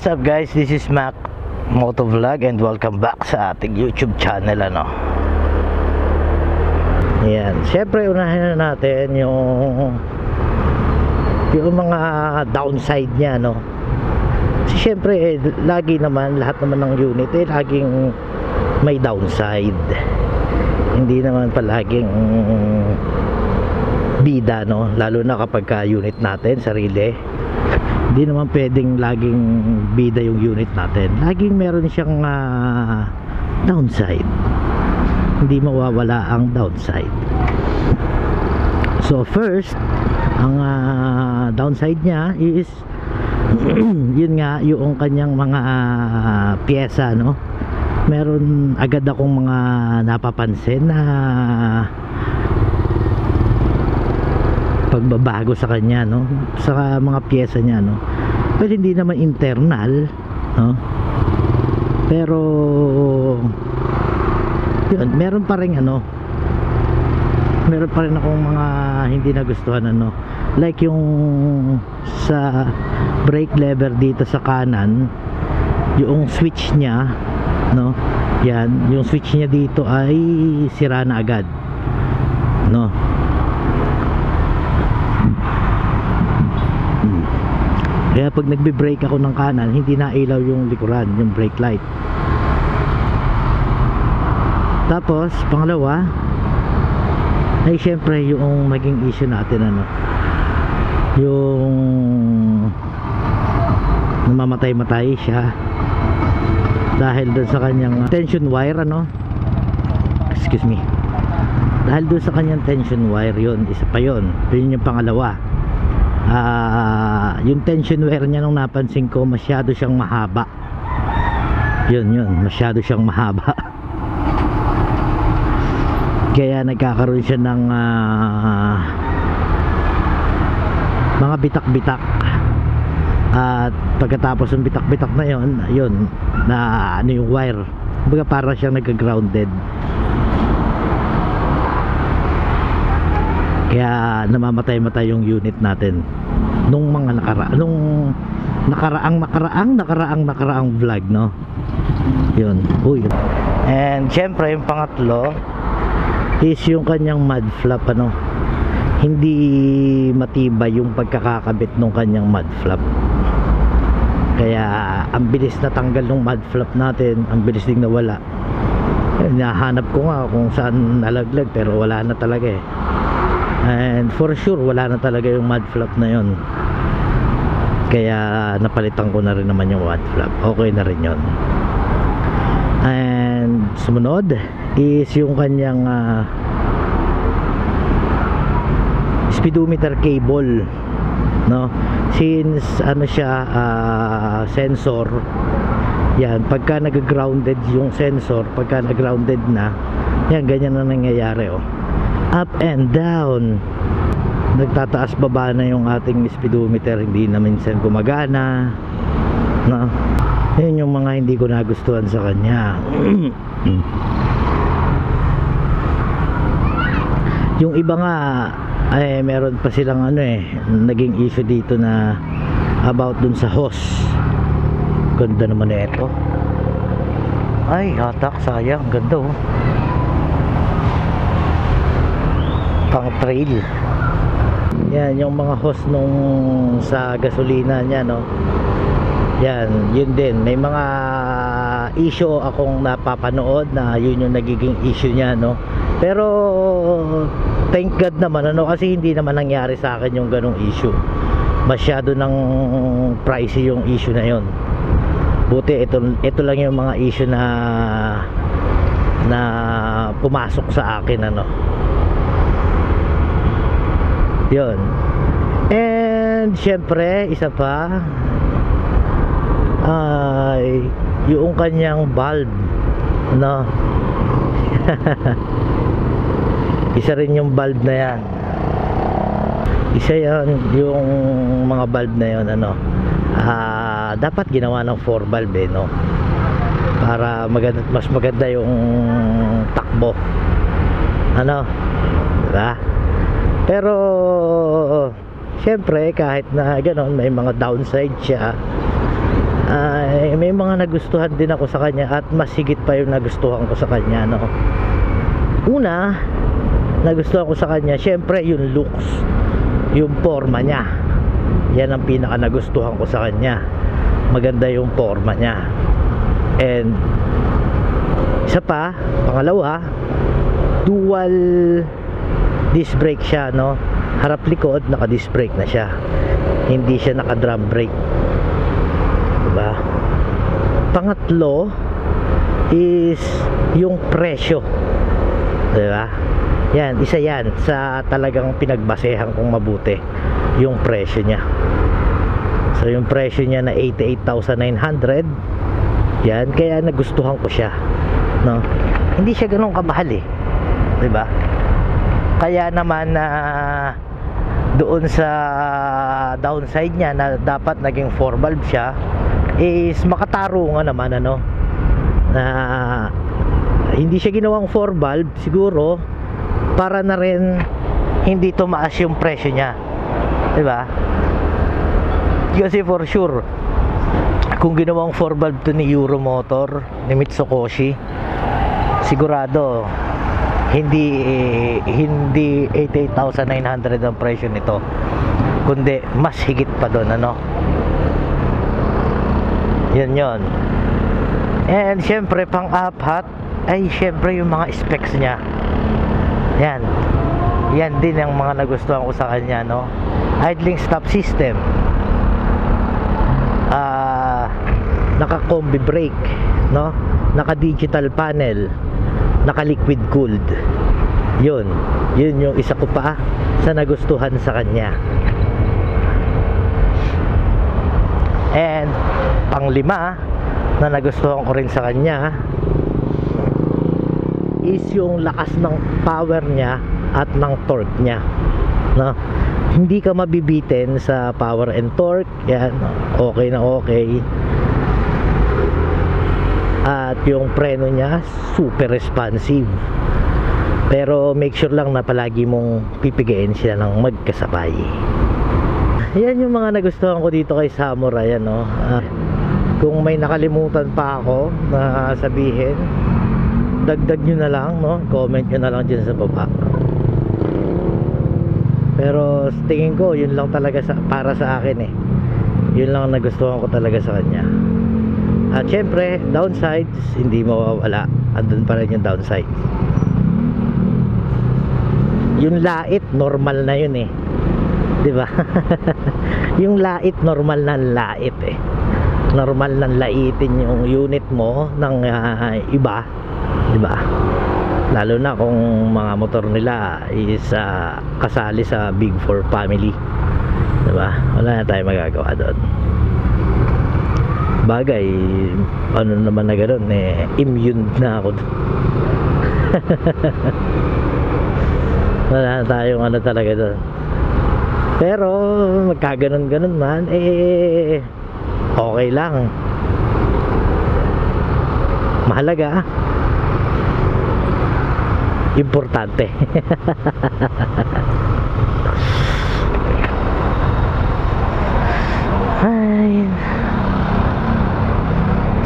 What's up guys, this is Mac Motovlog and welcome back sa ating YouTube channel. Yan, syempre unahin na natin yung mga downside niya, no. Kasi syempre lagi naman, lahat naman ng unit laging may downside. Hindi naman palaging bida, no, lalo na kapag unit natin sarili. Hindi naman pwedeng laging bida yung unit natin. Laging meron siyang downside. Hindi mawawala ang downside. So first, ang downside niya is yun nga, yung kanyang mga pyesa, no. Meron agad akong mga napapansin na pagbabago sa kanya, no, sa mga pyesa niya, no. Pero hindi naman internal, no, pero yun, meron pa rin meron pa rin akong mga hindi nagustuhan, like yung sa brake lever dito sa kanan, yung switch niya, no, yan, yung switch niya dito ay sira na agad, no. Kaya pag nagbe-brake ako ng kanan, hindi na ilaw yung likuran, yung brake light. Tapos pangalawa ay syempre yung maging issue natin, yung namamatay-matay siya dahil doon sa kanyang tension wire, excuse me, dahil doon sa kanyang tension wire. Yun, isa pa yun yung pangalawa. Yung tension wire niya, nung napansin ko, masyado siyang mahaba. Yun, masyado siyang mahaba. Kaya nagkakaroon siya ng mga bitak-bitak. At pagkatapos ng bitak-bitak na yun, na yung wire, kumbaga para siyang nagka-grounded. Kaya namamatay-matay yung unit natin nung mga nakaraang vlog, no. Yun. Uy. And syempre yung pangatlo is yung kanyang mud flap, hindi matibay yung pagkakakabit ng kanyang mud flap. Kaya ang bilis na tanggal ng mud flap natin, ang bilis ding nawala. Nahanap ko nga kung saan nalaglag, pero wala na talaga and for sure wala na talaga yung mud flap na yon. Kaya napalitan ko na rin naman yung mud flap. Okay na rin yon. And sumunod is yung kanyang speedometer cable, no. Since siya sensor, yan, pagka nag-grounded yung sensor, pagka nag-grounded na yan, ganyan na nangyayari, up and down, nagtataas baba na yung ating speedometer, hindi na minsan gumagana, no? Yun yung mga hindi ko nagustuhan sa kanya. Yung iba nga ay meron pa silang naging issue dito na about dun sa hose. Ganda naman ito. Ay, hatak, sayang, ganda, pang trail. Yan yung mga hose nung sa gasolina niya, no. Yan, yun din, may mga issue akong napapanood na yun yung nagiging issue niya, no. Pero thank God naman, kasi hindi naman nangyari sa akin yung ganong issue. Masyado ng pricey yung issue na yun. Buti ito lang yung mga issue na pumasok sa akin, yun. And syempre isa pa ay yung kanyang bulb, no. Isa rin yung bulb na yan. Isa yan, yung mga bulb na yun, dapat ginawa ng 4 bulb, no, para mas maganda yung takbo, diba? Pero syempre kahit na ganoon, may mga downside siya. may mga nagustuhan din ako sa kanya at mas higit pa yung nagustuhan ko sa kanya, no. Una, nagustuhan ko sa kanya syempre yung looks, yung forma niya. Yan ang pinaka nagustuhan ko sa kanya. Maganda yung forma niya. And isa pa, pangalawa, dual disc brake siya, no. Harap likod naka disc brake na siya, hindi siya naka drum brake, diba? Pangatlo is yung presyo, diba? Yan, isa yan sa talagang pinagbasehan kong mabuti, yung presyo niya. So yung presyo niya na 88,900, yan, kaya nagustuhan ko siya, no. Hindi siya ganun kamahal eh, diba? Kaya naman na doon sa downside niya na dapat naging 4 valve siya, is makatarungan naman, ano, na hindi siya ginawang 4 valve siguro para na rin hindi tumaas yung presyo niya, diba? Kasi for sure kung ginawang 4 valve to ni Euromotor, ni Mitsukoshi, sigurado hindi 88,900 ang presyo nito, kundi mas higit pa doon, ano. Yun. And syempre pang-apat ay syempre yung mga specs niya. Yan din ang mga nagustuhan ko sa kanya, no. Idling stop system, naka combi brake, no, naka digital panel, naka liquid cooled. Yun yung isa ko pa sa nagustuhan sa kanya. And panglima na nagustuhan ko rin sa kanya is yung lakas ng power niya at ng torque niya, no. Hindi ka mabibitin sa power and torque. Yan, okay na okay. At yung preno niya super responsive, pero make sure lang na palagi mong pipigain sila ng magkasabay. Yan yung mga nagustuhan ko dito kay Samurai, ano. Kung may nakalimutan pa ako na sabihin, dagdag nyo na lang, no, comment nyo na lang dyan sa baba. Pero tingin ko yun lang talaga para sa akin eh. Yun lang nagustuhan ko talaga sa kanya. At syempre, downsides hindi mawawala. Andun pa rin yung downside. Yung lait, normal na yun eh, diba? Yung lait, normal na lait eh. Normal na laitin yung unit mo ng iba, diba? Lalo na kung mga motor nila is kasali sa Big 4 family, diba? Wala na tayong magagawa doon. Bagay, ano naman na gano'n eh, immune na ako. Wala na tayong ano talaga doon. Pero magkaganon-ganon man eh, okay lang. Mahalaga, importante. Ay.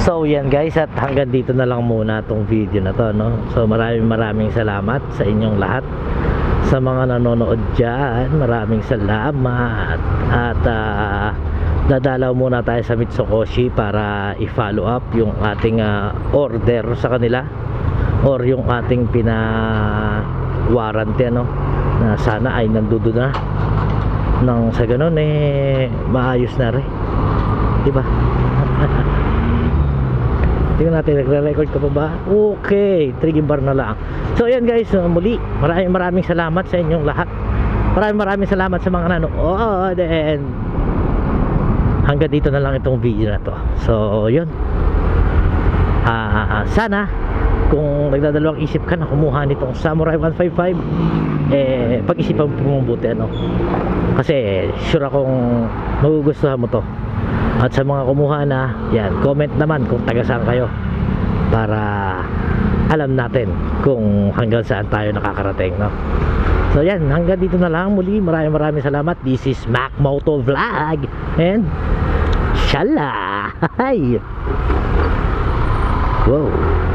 So yan guys, at hanggang dito na lang muna tong video na to, no? So maraming salamat sa inyong lahat, sa mga nanonood dyan. Maraming salamat. At dadalaw muna tayo sa Mitsukoshi para i-follow up yung ating order sa kanila, or yung ating warranty, ano, na sana ay nandoon na nang sa ganun eh maayos na rin, diba? Tingnan natin, nagre-record ka pa ba? Okay, trigging bar na lang. So ayan guys, muli maraming salamat sa inyong lahat. Maraming salamat sa mga nanonood. And hanggang dito na lang itong video na to. So yun, sana kung nagdadalawang isip ka na kumuha nitong Samurai 155, eh pag-isipan mo mabuti, ano, kasi sure akong magugustuhan mo to. At sa mga kumuha na, yan, comment naman kung taga saan kayo para alam natin kung hanggang saan tayo nakakarating, no? So yan, hanggang dito na lang. Muli maraming salamat. This is Mac Moto Vlog and Shala. Ay! Wow!